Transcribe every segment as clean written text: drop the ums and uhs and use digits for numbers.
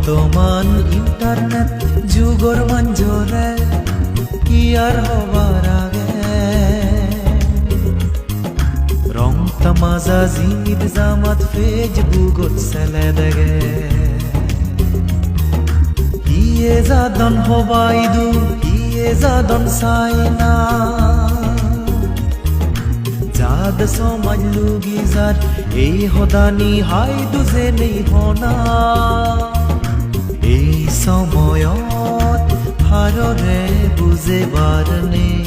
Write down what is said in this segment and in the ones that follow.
বর্তমান ইন্টারনেট যুগৰ মঞ্জৰে কি আর হবার আগে রং তামাজা জিমিত জামাত ফেসবুকত চেলে দেগে ইয়ে যাদন হবাইদু ইয়ে যাদন চাইনা যাদ সমাজ লুগি যার এই হদানি হাইদু যে নেই হনা এই সময়ত হাররে বুঝেবার নেই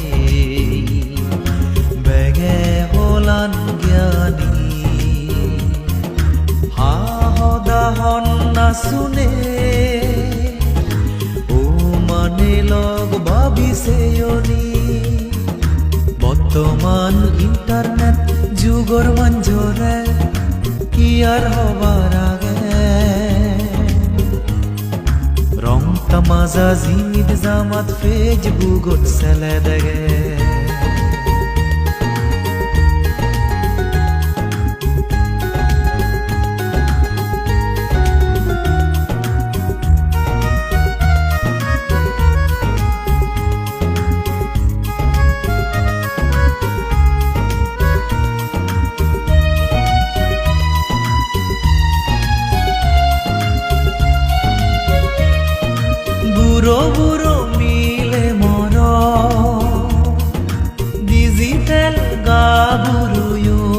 বেগে হলান জ্ঞানী হদাহন না শুনে ও মানে লগ ভাবিছে বর্তমান ইন্টারনেট যুগৰ মঞ্জৰে কি আর হবার আগে রং তামাজা জিমিত জামাত ফেসবুকত চেলে দেগে বুড়ো বুড়ো মিলে মর ডিজিটাল গাবুরুয়ন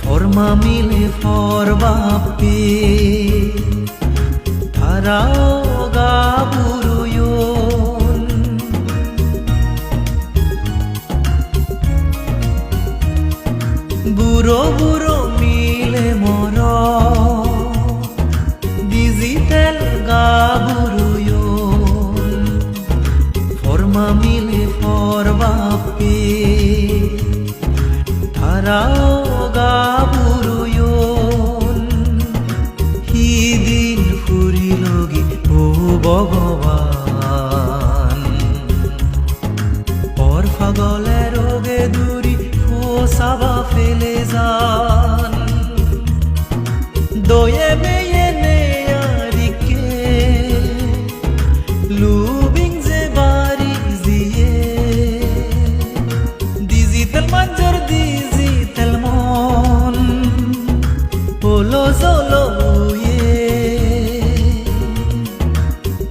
ফরমা মিলে ফরবাপে ধারাও গাবুরুয়ন বুড়ো বুড়ো মিলে মর ডিজিটাল গাবুরুয়ন ফরমা মিলে ফরবাপে ধারাও গাবুরুয়ন হিদিন ফুরিলগি ও ভগবান পর ফাগলে রোগে দূরি ও সাবা ফেলে যান দয়ে মেয়ে লুবিং যে বাড়ি জিয়ে ডিজিটাল মঞ্জর ডিজিটাল মন পোলো জলো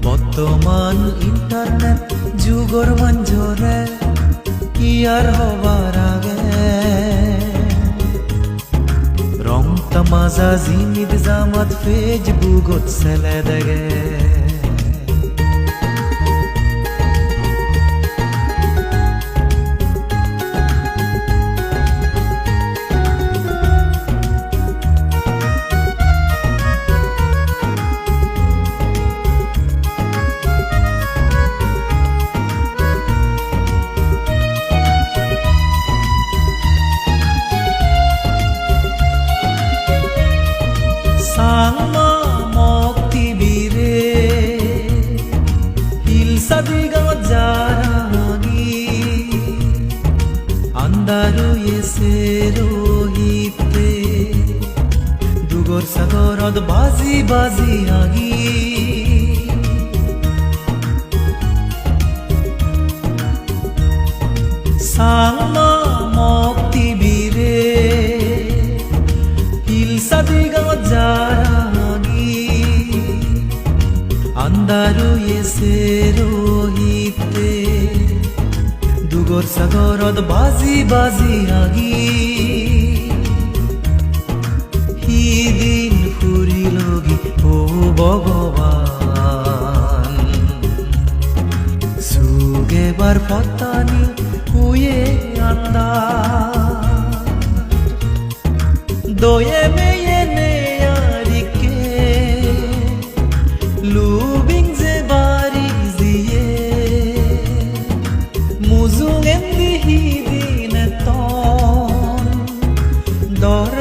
বর্তমান ইন্টারনেট যুগৰ মঞ্জৰে কি আর হবার আগে রং তামাজা জিমিত জামাত ফেসবুকত চেলে দেগে সাংমা মক্তি বীরে হিলসা দিগত জারাগি আন্দারু এসে রোহিতে দুগর সাগরত বাজি বাজি আগি সাংমা মক্তি বীরে হিলসা দিগত জারাগি আন্দারু এসে রোহিতে দুগর সাগরত বাজি বাজি আগি হিদিন ফুরিলগি ও ভগবান সুগেবার পতানি হুয়ে আন্দার দয়ে মেয়ে নেয়ারিকে লুবিং যে বাড়ি জিয়ে মুজুং এন্দি হিদিন তন দর